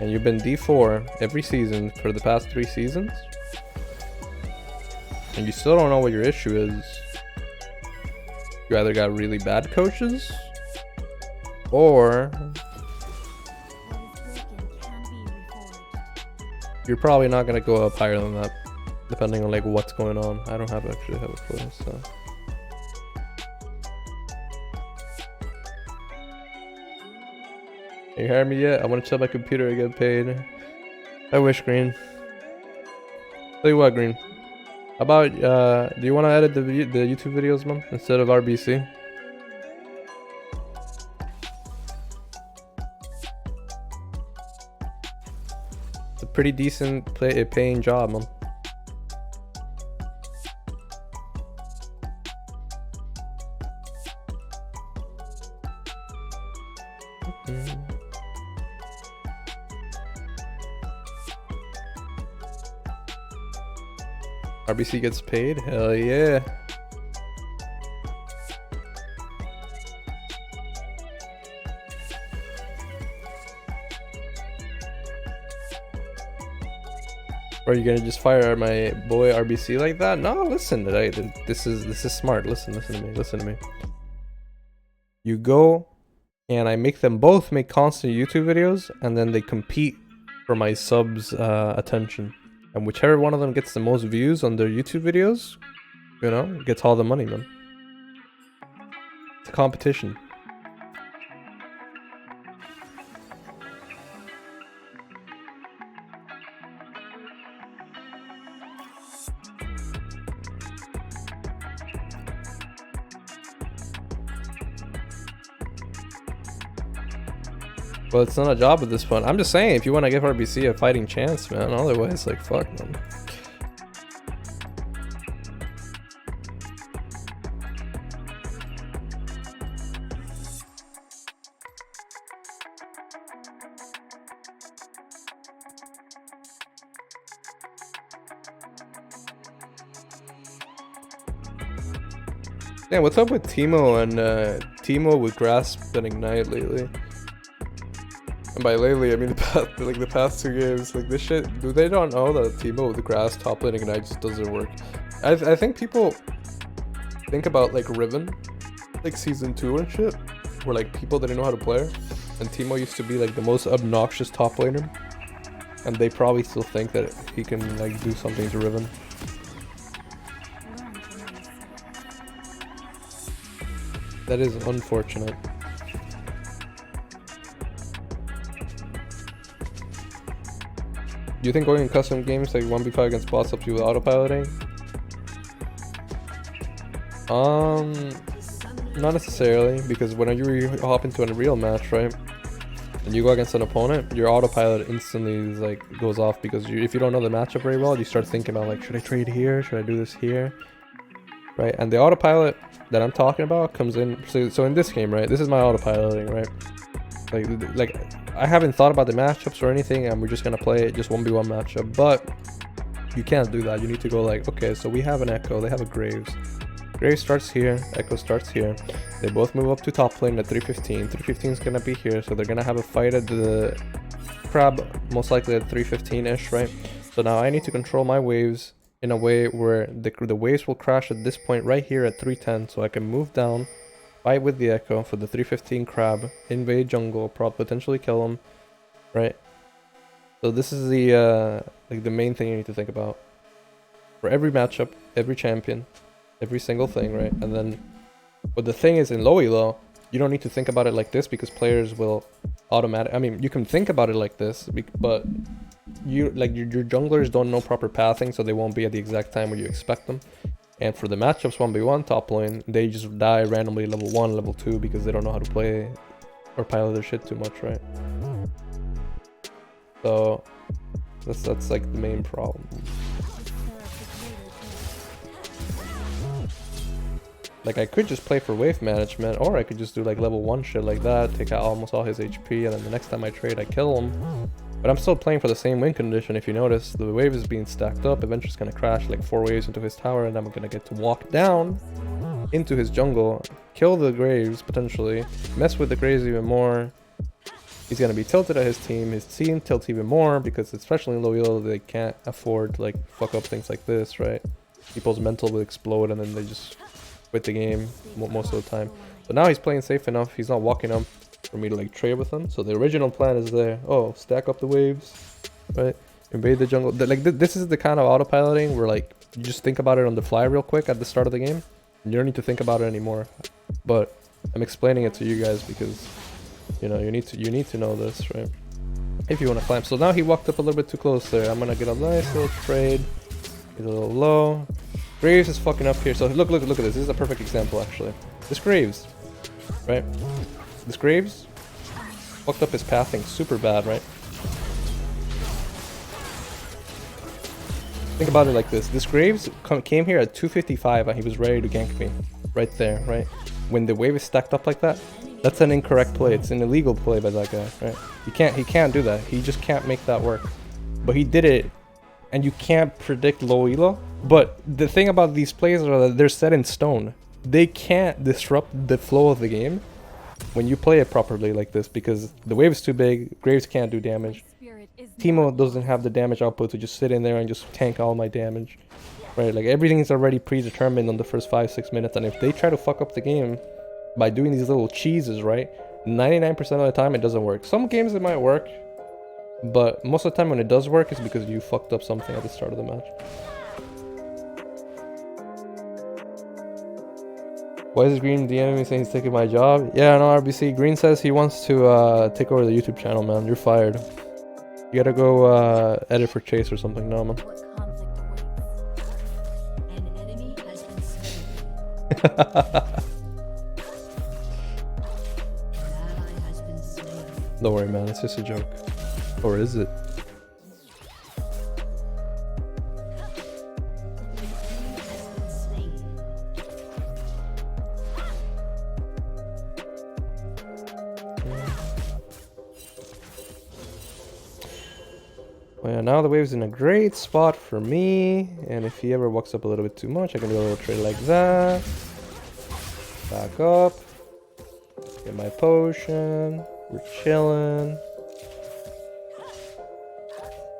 and you've been D4 every season for the past 3 seasons, and you still don't know what your issue is, you either got really bad coaches, or you're probably not gonna go up higher than that, depending on like what's going on. I don't actually have a clue, so. Can you hear me yet? I want to chill my computer and get paid. I wish, Green. Tell you what, Green. How about, do you want to edit the YouTube videos, man, instead of RBC? It's a pretty decent paying job, man. RBC gets paid? Hell yeah. Are you gonna just fire my boy RBC like that? No, listen, this is smart. Listen to me. You go and I make them both make constant YouTube videos, and then they compete for my subs attention. And whichever one of them gets the most views on their YouTube videos, you know, gets all the money, man. It's a competition. Well, it's not a job at this point. I'm just saying, if you want to give RBC a fighting chance, man. Otherwise, like, fuck, man. Yeah, what's up with Teemo and Teemo with Grasp and Ignite lately? And by lately, I mean the past 2 games. Like, this shit, do they not know that Teemo with the Grass top lane Ignite just doesn't work? I think people think about like Riven, like season 2 and shit, where like people didn't know how to play, and Teemo used to be like the most obnoxious top laner, and they probably still think that he can like do something to Riven. That is unfortunate. Do you think going in custom games like 1v5 against bots helps you with autopiloting? Not necessarily, because when you hop into a real match, right, and you go against an opponent, your autopilot instantly is like goes off, because if you don't know the matchup very well, you start thinking about like, should I trade here? Should I do this here? Right? And the autopilot that I'm talking about comes in. So in this game, right, this is my autopiloting, right? Like I haven't thought about the matchups or anything, and we're just gonna play it just 1v1 matchup. But you can't do that. You need to go like, okay, so we have an Echo, they have a Graves. Graves starts here, Echo starts here. They both move up to top lane at 315. 315 is gonna be here, so they're gonna have a fight at the Crab, most likely at 315-ish, right? So now I need to control my waves in a way where the waves will crash at this point right here at 310, so I can move down, fight with the Echo for the 315 Crab, invade jungle, potentially kill him, right? So this is the like the main thing you need to think about for every matchup, every champion, every single thing, right? And then, but the thing is, in low elo, you don't need to think about it like this, because players will I mean, you can think about it like this, but you like your junglers don't know proper pathing, so they won't be at the exact time where you expect them. And for the matchups 1v1 top lane, they just die randomly level 1, level 2, because they don't know how to play or pilot their shit too much, right? So that's like the main problem. Like, I could just play for wave management, or I could just do like level 1 shit like that, take out almost all his HP, and then the next time I trade I kill him. But I'm still playing for the same win condition. If you notice, the wave is being stacked up. Eventually it's gonna crash like 4 waves into his tower, and I'm gonna get to walk down into his jungle, kill the Graves potentially, mess with the Graves even more, he's gonna be tilted at his team. His team tilts even more because, especially in low elo, they can't afford to like fuck up things like this, right? People's mental will explode and then they just quit the game most of the time. So now he's playing safe enough. He's not walking up for me to like trade with him. So the original plan is there. Oh, stack up the waves, right? Invade the jungle. Like this is the kind of autopiloting where like you just think about it on the fly real quick at the start of the game. You don't need to think about it anymore. But I'm explaining it to you guys because, you know, you need to know this, right? If you want to climb. So now he walked up a little bit too close there. I'm gonna get a nice little trade. Get a little low. Graves is fucking up here. So look at this. This is a perfect example actually. This Graves, right? This Graves fucked up his pathing super bad, right? Think about it like this. This Graves came here at 255 and he was ready to gank me. Right there, right? When the wave is stacked up like that, that's an incorrect play. It's an illegal play by that guy, right? He can't do that. He just can't make that work. But he did it, and you can't predict low elo. But the thing about these plays are that they're set in stone. They can't disrupt the flow of the game when you play it properly like this because the wave is too big. Graves can't do damage. Teemo doesn't have the damage output to just sit in there and just tank all my damage, right? Like everything is already predetermined on the first 5-6 minutes, and if they try to fuck up the game by doing these little cheeses, right, 99% of the time it doesn't work. Some games it might work, but most of the time when it does work it's because you fucked up something at the start of the match. Why is Green DMing me saying he's taking my job? Yeah, no, RBC. Green says he wants to take over the YouTube channel, man. You're fired. You gotta go edit for Chase or something. No, man. Don't worry, man. It's just a joke. Or is it? Well, yeah, now the wave's in a great spot for me, and if he ever walks up a little bit too much, I can do a little trade like that. Back up. Get my potion. We're chilling.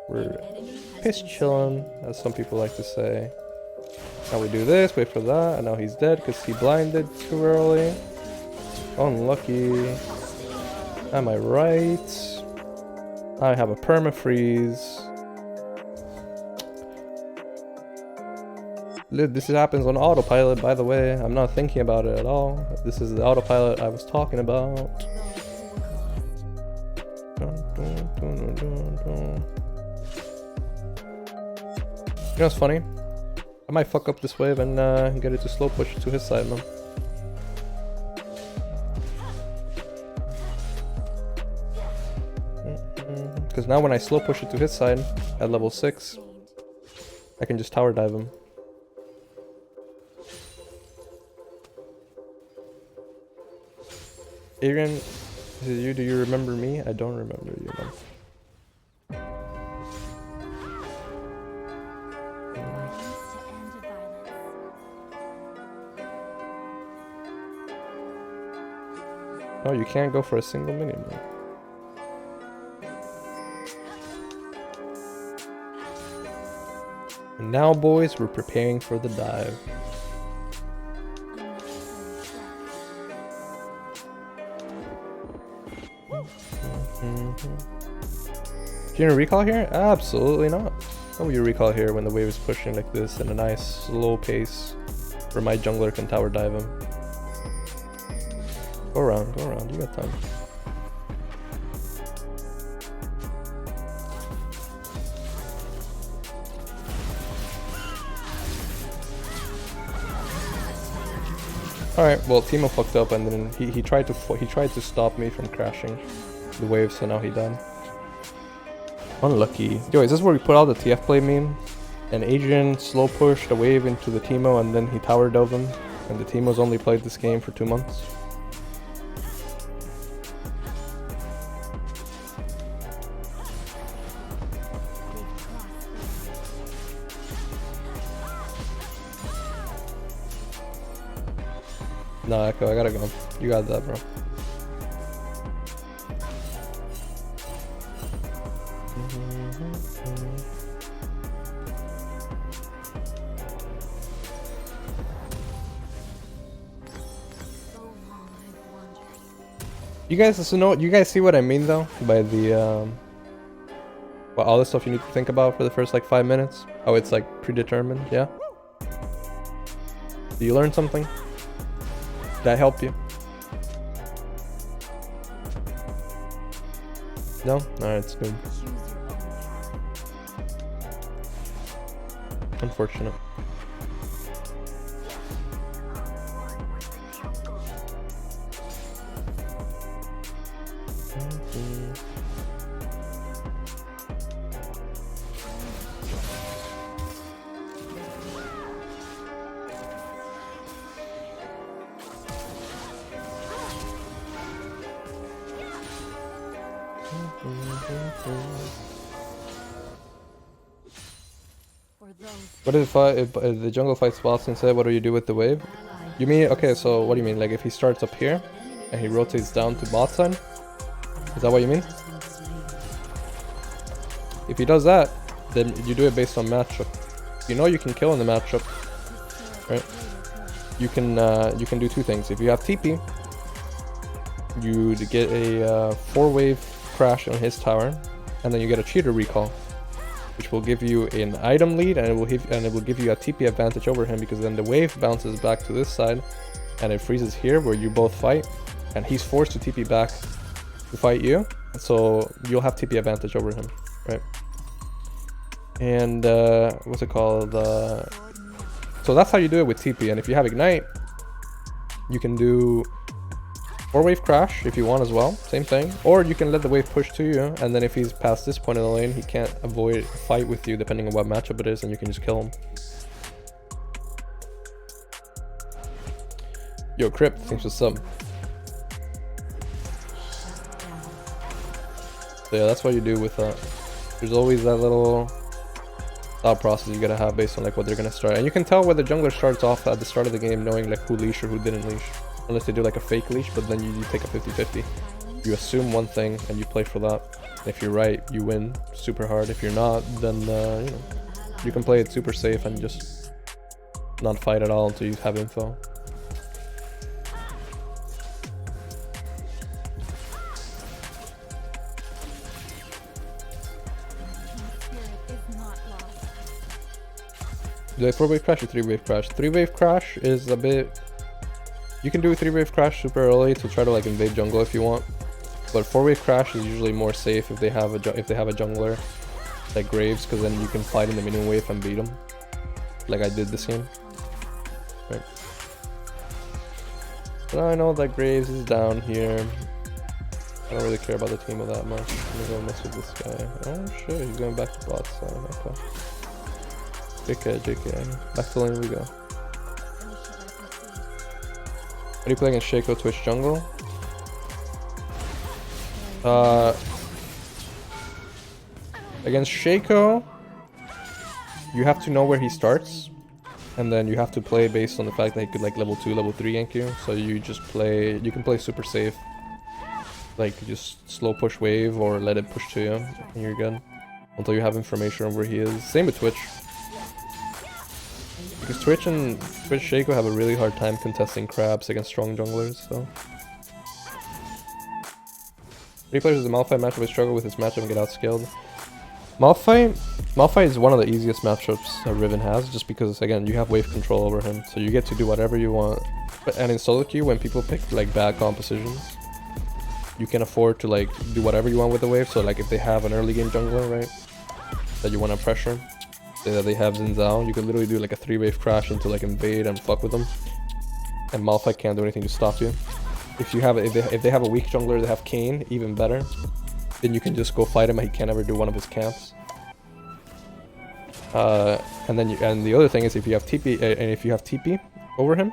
We're piss chilling, as some people like to say. Now we do this, wait for that, and now he's dead because he blinded too early. Unlucky. Am I right? I have a perma-freeze. This happens on autopilot, by the way. I'm not thinking about it at all. This is the autopilot I was talking about. You know what's funny? I might fuck up this wave and get it to slow push to his side, man. Because now when I slow push it to his side at level 6, I can just tower dive him. Adrian, is it you? Do you remember me? I don't remember you, man. Oh, you can't go for a single minion, man. And now, boys, we're preparing for the dive. Do you recall here? Absolutely not. How will you recall here when the wave is pushing like this in a nice slow pace where my jungler can tower dive him? Go around, you got time. Alright, well Teemo fucked up and then he tried to stop me from crashing the wave, so now he died. Unlucky. Yo, is this where we put out the TF play meme? And Adrian slow pushed the wave into the Teemo and then he tower dove him, and the Teemo's only played this game for 2 months. No, Echo, I gotta go. You got that, bro. You guys know, you guys see what I mean though by the well, all the stuff you need to think about for the first like 5 minutes. Oh, it's like predetermined, yeah. Do you learn something? Did that help you? No? Alright, it's good. Unfortunate. What if the jungle fights boss instead? What do you do with the wave? You mean, okay, so what do you mean? Like if he starts up here and he rotates down to bot side? Is that what you mean? If he does that, then you do it based on matchup. You know you can kill in the matchup, right? You can do two things. If you have TP, you get a 4-wave crash on his tower, and then you get a cheater recall, which will give you an item lead, and it will give you a TP advantage over him, because then the wave bounces back to this side, and it freezes here where you both fight, and he's forced to TP back to fight you, so you'll have TP advantage over him, right? And what's it called? So that's how you do it with TP. And if you have ignite, you can do 4-wave crash if you want as well, same thing. Or you can let the wave push to you, and then if he's past this point in the lane, he can't avoid a fight with you depending on what matchup it is, and you can just kill him. Yo, Crypt, thanks for sub. So yeah, that's what you do with that. There's always that little thought process you gotta have based on like what they're gonna start, and you can tell where the jungler starts off at the start of the game knowing like who leash or who didn't leash, unless they do like a fake leash, but then you take a 50-50. You assume one thing and you play for that. If you're right, you win super hard. If you're not, then you know, you can play it super safe and just not fight at all until you have info. Do you like 4-wave crash or 3-wave crash? 3-wave crash is a bit... You can do a 3-wave crash super early to try to like invade jungle if you want. But 4-wave crash is usually more safe if they have a jungler like Graves, because then you can fight in the minion wave and beat them. Like I did this game. Right. But I know that Graves is down here. I don't really care about the Teemo that much. I'm gonna go mess with this guy. Oh shit, he's going back to bot side. Okay. JK. Back to lane we go. How do you play against Shaco Twitch jungle? Against Shaco, you have to know where he starts, and then you have to play based on the fact that he could like level 2, level 3 gank you. So you just play, you can play super safe, like just slow push wave or let it push to you, and you're good until you have information on where he is. Same with Twitch. Because Twitch and Shaco have a really hard time contesting crabs against strong junglers, so. 3 players is a Malphite matchup. I struggle with this matchup and get outscaled. Malphite is one of the easiest matchups that Riven has, just because again you have wave control over him, so you get to do whatever you want. And in solo queue, when people pick like bad compositions, you can afford to like do whatever you want with the wave. So like if they have an early game jungler, right, that you want to pressure, say that they have Xin Zhao, you can literally do like a 3-wave crash into like invade and fuck with them, and Malphite can't do anything to stop you. If you have if they have a weak jungler, they have Kayn, even better. Then you can just go fight him and he can't ever do one of his camps. And the other thing is if you have TP over him,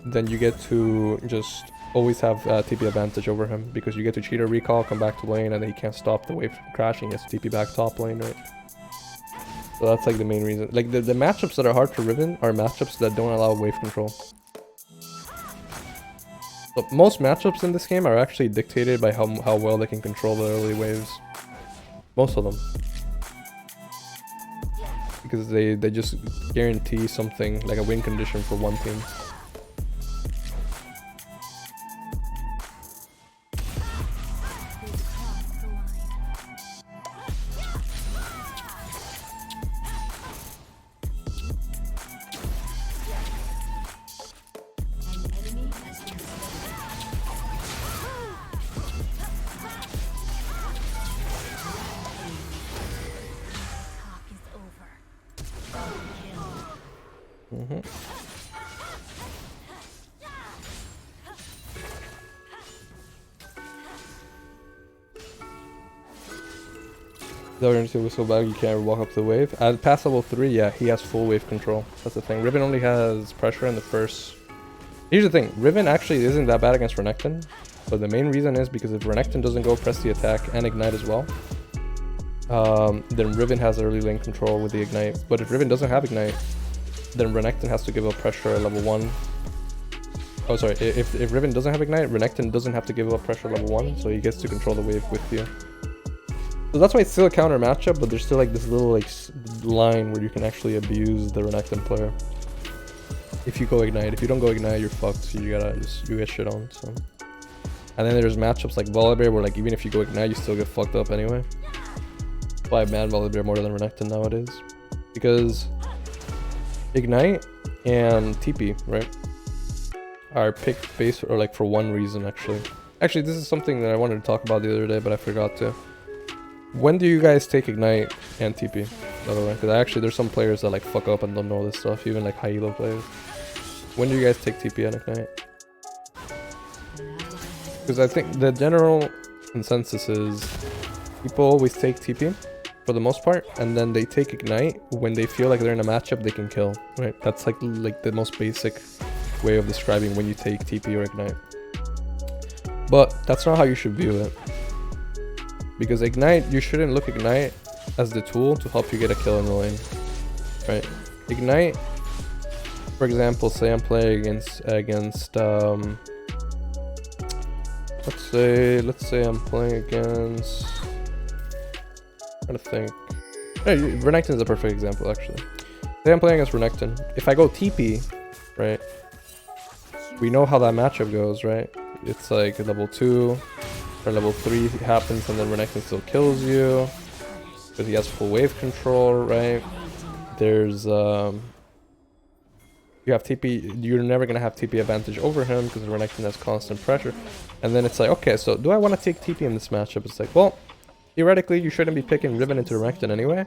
then you get to just always have TP advantage over him, because you get to cheater recall, come back to lane, and then he can't stop the wave from crashing. He has to TP back top lane, right? So that's like the main reason. Like the matchups that are hard for Riven are matchups that don't allow wave control. But most matchups in this game are actually dictated by how well they can control the early waves. Most of them. Because they just guarantee something, like a win condition for one team. The alternative was so bad you can't walk up the wave. At past level 3, yeah, he has full wave control. That's the thing. Riven only has pressure in the first... Here's the thing. Riven actually isn't that bad against Renekton. But the main reason is because if Renekton doesn't go press the attack and ignite as well, then Riven has early lane control with the ignite. But if Riven doesn't have ignite, then Renekton has to give up pressure at level 1. Oh, sorry. If Riven doesn't have ignite, Renekton doesn't have to give up pressure at level 1, so he gets to control the wave with you. So that's why it's still a counter matchup, but there's still like this little like line where you can actually abuse the Renekton player. If you go ignite. If you don't go ignite, you're fucked. So you get shit on. So. And then there's matchups like Volibear where like even if you go ignite, you still get fucked up anyway. That's why I ban Volibear more than Renekton nowadays. Because ignite and TP, right, are picked based or like for one reason actually. Actually, this is something that I wanted to talk about the other day, but I forgot to. When do you guys take ignite and TP? By the way, because actually there's some players that like fuck up and don't know this stuff, even like high elo players. When do you guys take TP and ignite? Because I think the general consensus is people always take TP for the most part, and then they take ignite when they feel like they're in a matchup they can kill. Right? That's like the most basic way of describing when you take TP or ignite. But that's not how you should view it. Because ignite, you shouldn't look ignite as the tool to help you get a kill in the lane, right? Ignite, for example, say I'm playing against let's say I'm playing against, I'm trying to think. Hey, Renekton is a perfect example actually. Say I'm playing against Renekton. If I go TP, right? We know how that matchup goes, right? It's like level 2. Or level 3 happens and then Renekton still kills you because he has full wave control, right? There's you have TP, you're never gonna have TP advantage over him because Renekton has constant pressure. And then it's like, okay, so do I want to take TP in this matchup? It's like, well, theoretically you shouldn't be picking Riven into Renekton anyway,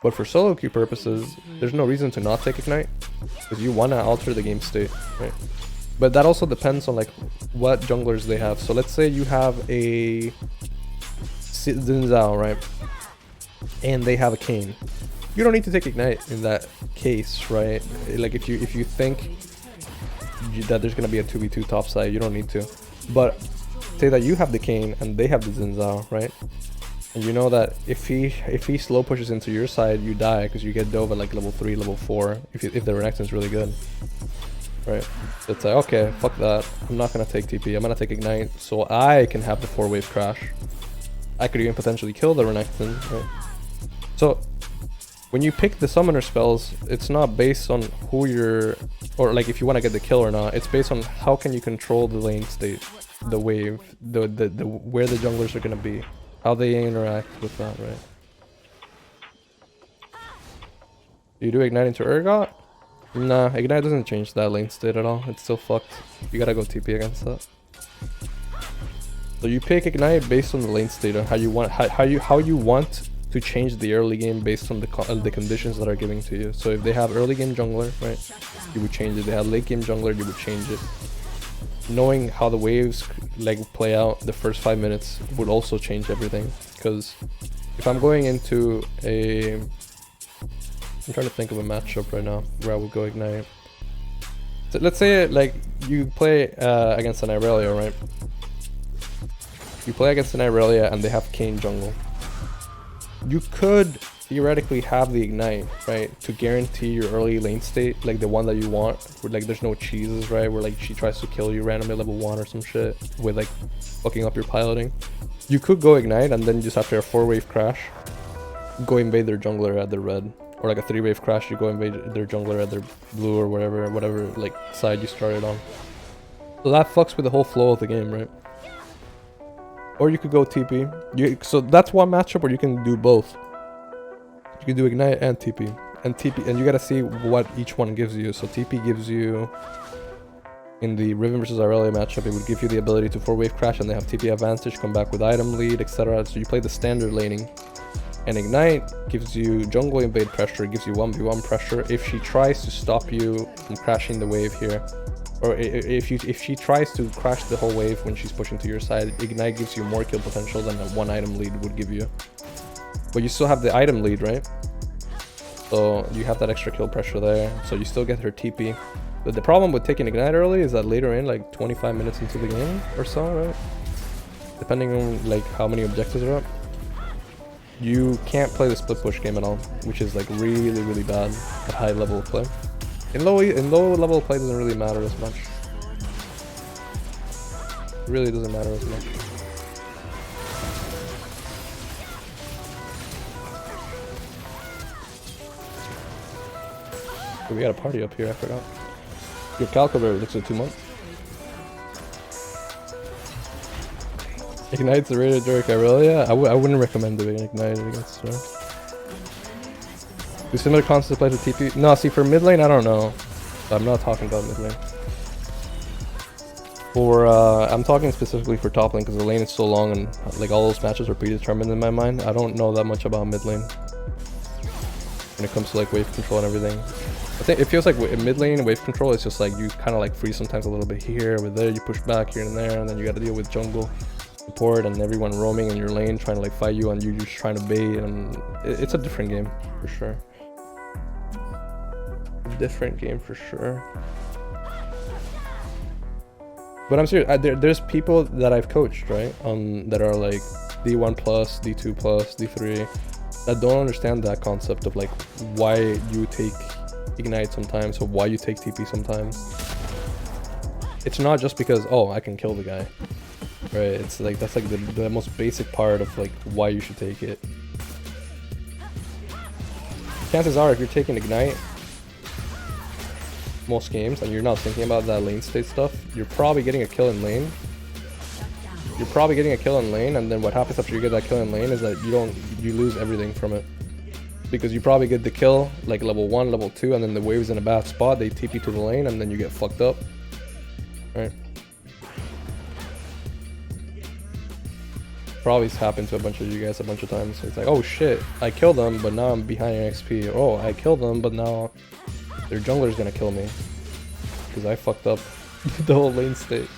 but for solo queue purposes there's no reason to not take ignite because you want to alter the game state, right? But that also depends on like what junglers they have. So let's say you have a Xin Zhao, right? And they have a Kayn. You don't need to take ignite in that case, right? Like if you think that there's gonna be a 2v2 top side, you don't need to. But say that you have the Kayn and they have the Xin Zhao, right? And you know that if he slow pushes into your side, you die because you get dove at like level 3, level 4 if the Renekton's really good. Right, so it's like, okay, fuck that. I'm not gonna take TP. I'm gonna take ignite so I can have the 4-wave crash. I could even potentially kill the Renekton. Right? So when you pick the summoner spells, it's not based on who you're, or like if you want to get the kill or not. It's based on how can you control the lane state, the wave, the where the junglers are gonna be, how they interact with that. Right? You do ignite into Urgot? Nah, ignite doesn't change that lane state at all. It's still fucked. You gotta go TP against that. So you pick ignite based on the lane state of how you want how you want to change the early game based on the conditions that are giving to you. So if they have early game jungler, right, you would change it. If they have late game jungler, you would change it. Knowing how the waves like play out the first 5 minutes would also change everything. Because if I'm going into a I'm trying to think of a matchup right now where I would go ignite. So let's say like you play against an Irelia, right? You play against an Irelia and they have Kayn jungle. You could theoretically have the ignite, right, to guarantee your early lane state, like the one that you want, where like there's no cheeses, right, where like she tries to kill you randomly level 1 or some shit with like fucking up your piloting. You could go ignite and then just after a 4-wave crash, go invade their jungler at their red, or like a 3-wave crash, you go invade their jungler at their blue or whatever like side you started on. So that fucks with the whole flow of the game, right? Or you could go TP. So that's one matchup where you can do both. You can do ignite and TP, and you gotta see what each one gives you. So TP gives you, in the Riven versus Werhli matchup, it would give you the ability to 4-wave crash, and they have TP advantage, come back with item lead, etc. So you play the standard laning. And ignite gives you jungle invade pressure, gives you 1v1 pressure. If she tries to stop you from crashing the wave here, or if she tries to crash the whole wave when she's pushing to your side, ignite gives you more kill potential than a 1 item lead would give you. But you still have the item lead, right? So you have that extra kill pressure there. So you still get her TP. But the problem with taking ignite early is that later in, like 25 minutes into the game or so, right? Depending on like how many objectives are up, you can't play the split push game at all, which is like really bad at high level of play. In low level of play doesn't really matter as much. It really doesn't matter as much. Oh, we got a party up here, I forgot. Your calculator looks at 2 months. Ignite's the rated Dirk, really? Yeah, I wouldn't recommend doing Ignite against her. Do similar concepts apply to TP? No, see, for mid lane, I don't know. I'm not talking about mid lane. For, I'm talking specifically for top lane, because the lane is so long and like all those matches are predetermined in my mind. I don't know that much about mid lane when it comes to like wave control and everything. I think it feels like in mid lane wave control, it's just like you kind of like freeze sometimes a little bit here, over there, you push back here and there, and then you got to deal with jungle support and everyone roaming in your lane trying to like fight you, and you just trying to bait, and it's a different game for sure. Different game for sure. But I'm serious, there's people that I've coached, right, that are like D1 plus, D2 plus, D3, that don't understand that concept of like why you take ignite sometimes or why you take TP sometimes. It's not just because, oh, I can kill the guy, right? It's like that's like the most basic part of like why you should take it. Chances are, if you're taking ignite most games and you're not thinking about that lane state stuff, you're probably getting a kill in lane. And then what happens after you get that kill in lane is that you lose everything from it. Because you probably get the kill like level 1, level 2, and then the wave's in a bad spot, they TP to the lane, and then you get fucked up. Right? Probably happened to a bunch of you guys a bunch of times. So it's like, oh shit, I killed them, but now I'm behind in XP. Oh, I killed them, but now their jungler's gonna kill me because I fucked up the whole lane state.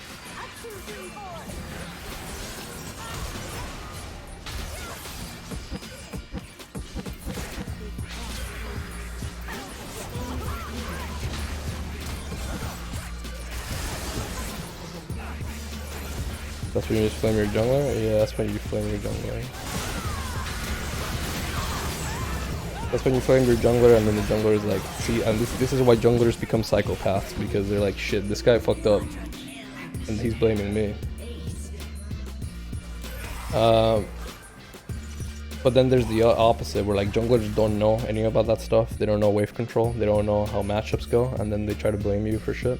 That's when you just flame your jungler? Yeah, that's when you flame your jungler. That's when you flame your jungler, and then the jungler is like, see, and this is why junglers become psychopaths, because they're like, shit, this guy fucked up, and he's blaming me. But then there's the opposite, where like junglers don't know anything about that stuff. They don't know wave control, they don't know how matchups go, and then they try to blame you for shit.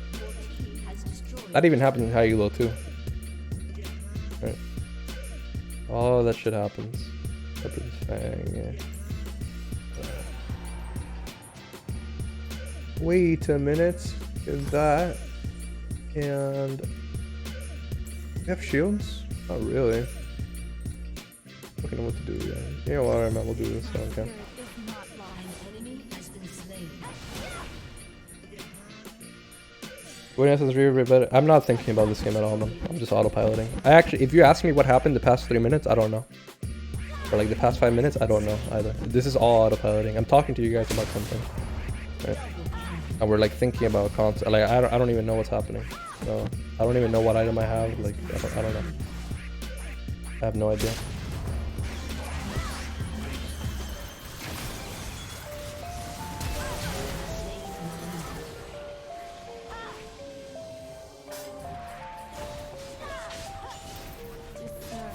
That even happens in high elo too. Right. Oh, that shit happens. Yeah. Wait a minute. Is that? And you have shields? Not really. I don't know what to do yet. You know what? I might will do this. Okay. What else is really better? I'm not thinking about this game at all, man. I'm just autopiloting. If you ask me what happened the past 3 minutes, I don't know. Or like the past 5 minutes, I don't know either. This is all autopiloting. I'm talking to you guys about something, right? And we're like thinking about content. Like I don't even know what's happening. So I don't even know what item I have. Like I don't know. I have no idea.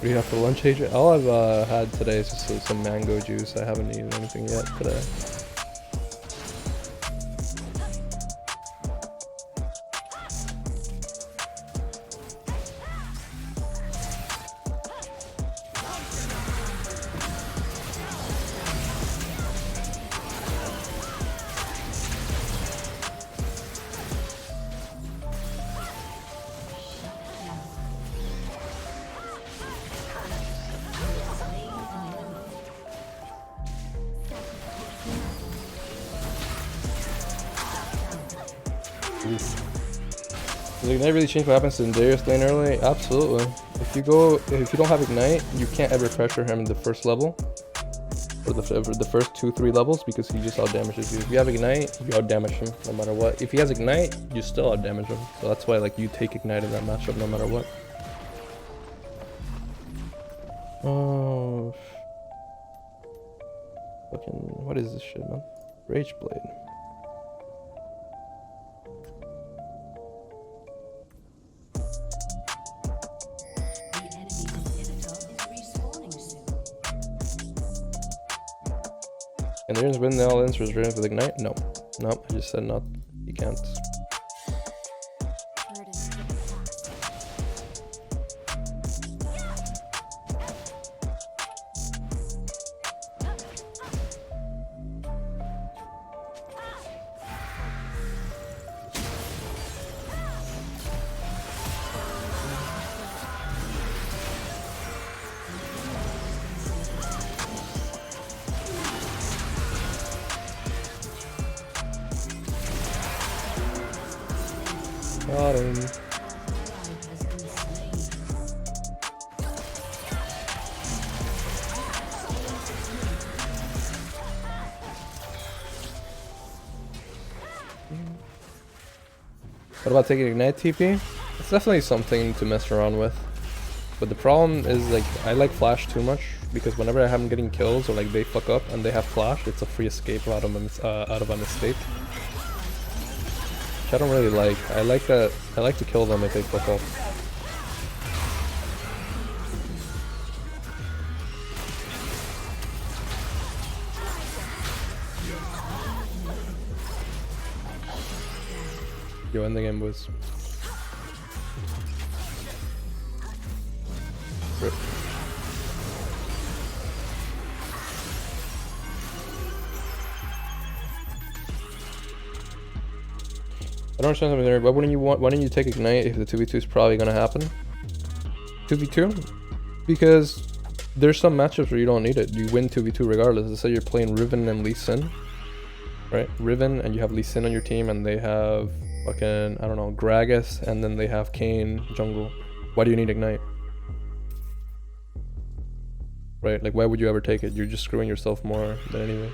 do you have for lunch, Adrian? All I've had today is just some mango juice. I haven't eaten anything yet today. Does Ignite really change what happens to Darius lane early? Absolutely. If you don't have Ignite, you can't ever pressure him in the first level. Or the first 2-3 levels, because he just outdamages you. If you have Ignite, you outdamage him no matter what. If he has Ignite, you still outdamage him. So that's why like you take Ignite in that matchup no matter what. Oh, fucking, what is this shit, man? Rage Blade. And there's been the all answers written with Ignite? No. Nope, I just said not. You can't. Got him. What about taking Ignite TP? It's definitely something to mess around with. But the problem is, like, I like Flash too much, because whenever I have them getting kills or like they fuck up and they have Flash, it's a free escape out of a mistake. I don't really like. I like to kill them if they fuck up. Yo, end the game, boys. Rip. I don't understand something there. Why wouldn't you take Ignite if the 2v2 is probably gonna happen? 2v2? Because there's some matchups where you don't need it. You win 2v2 regardless. Let's say you're playing Riven and Lee Sin. Right? Riven and you have Lee Sin on your team and they have fucking, I don't know, Gragas, and then they have Kayn jungle. Why do you need Ignite? Right? Like, why would you ever take it? You're just screwing yourself more than anyway.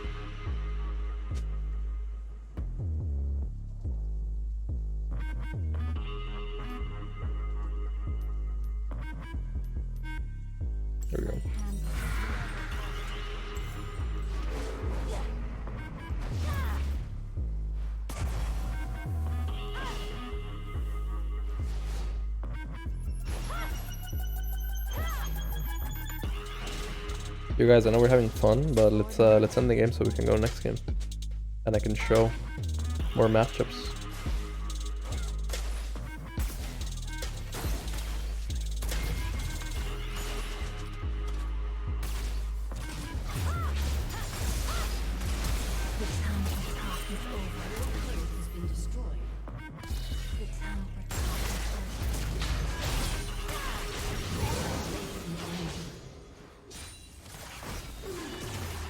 There we go. You guys, I know we're having fun, but let's end the game so we can go next game, and I can show more matchups.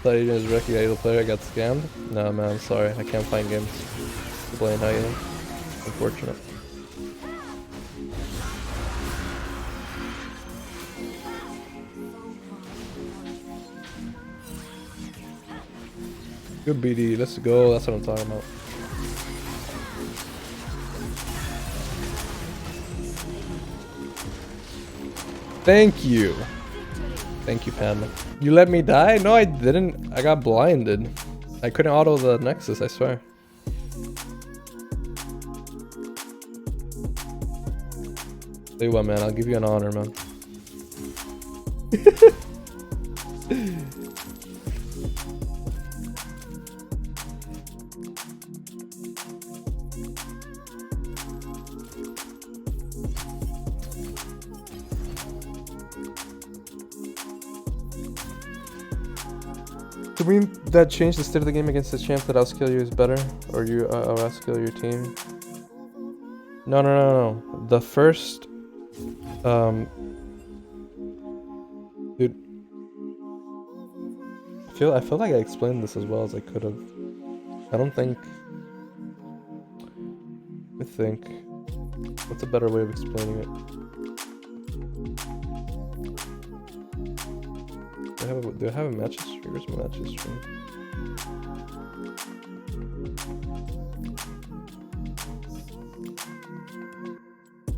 Thought Adrian was Ricky, idle player, I got scammed. Nah, man, sorry, I can't find games to play in idle. Unfortunate. Good BD, let's go, that's what I'm talking about. Thank you. Thank you, Pam. You let me die? No, I didn't. I got blinded. I couldn't auto the Nexus, I swear. Tell you what, man, I'll give you an honor, man. Do you mean that changed the state of the game against the champ that outskill you is better? Or you outskill your team? No. The first... dude... I feel like I explained this as well as I could have. I don't think... I think... What's a better way of explaining it? Do I have a match history? Where's my match history?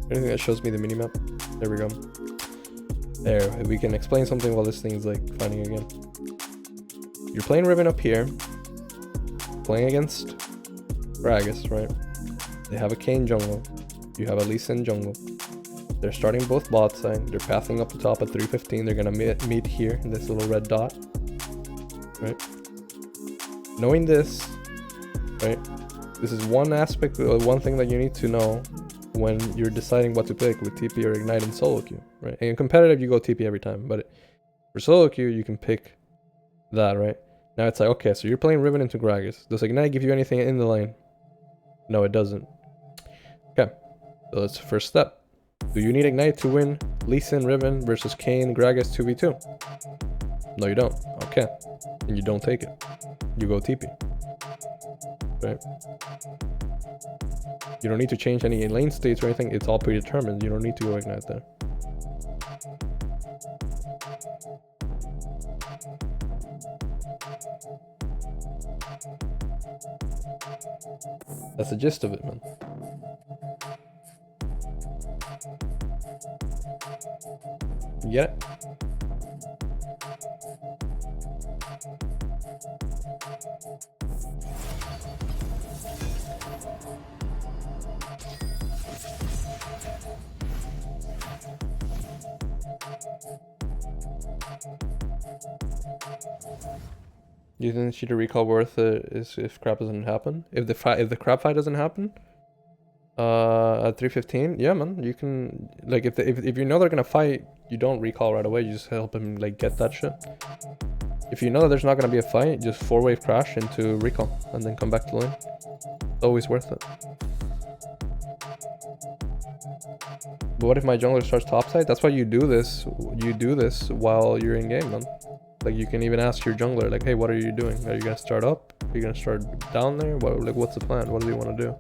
Anything that shows me the minimap? There we go. There, we can explain something while this thing's like finding again. You're playing Riven up here, playing against Gragas, right? They have a Kayn jungle. You have a Lee Sin jungle. They're starting both bot side. They're pathing up the top at 315. They're gonna meet here in this little red dot, right? Knowing this, right? This is one aspect, one thing that you need to know when you're deciding what to pick with TP or Ignite and solo queue, right? And in competitive, you go TP every time, but for solo queue, you can pick that, right? Now it's like, okay, so you're playing Riven into Gragas. Does Ignite give you anything in the lane? No, it doesn't. Okay, so that's the first step. Do you need Ignite to win Lee Sin Riven versus Kayn Gragas 2v2? No, you don't. Okay. And you don't take it. You go TP. Right? You don't need to change any lane states or anything. It's all predetermined. You don't need to go Ignite there. That's the gist of it, man. You get it? You think she to recall worth is if crap doesn't happen? If the crap fight doesn't happen? At 315, yeah, man. You can like if you know they're gonna fight, you don't recall right away. You just help him like get that shit. If you know that there's not gonna be a fight, just 4-wave crash into recall and then come back to lane. It's always worth it. But what if my jungler starts topside? That's why you do this. You do this while you're in game, man. Like you can even ask your jungler, like, hey, what are you doing? Are you gonna start up? Are you gonna start down there? What's the plan? What do you want to do?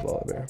Volibear.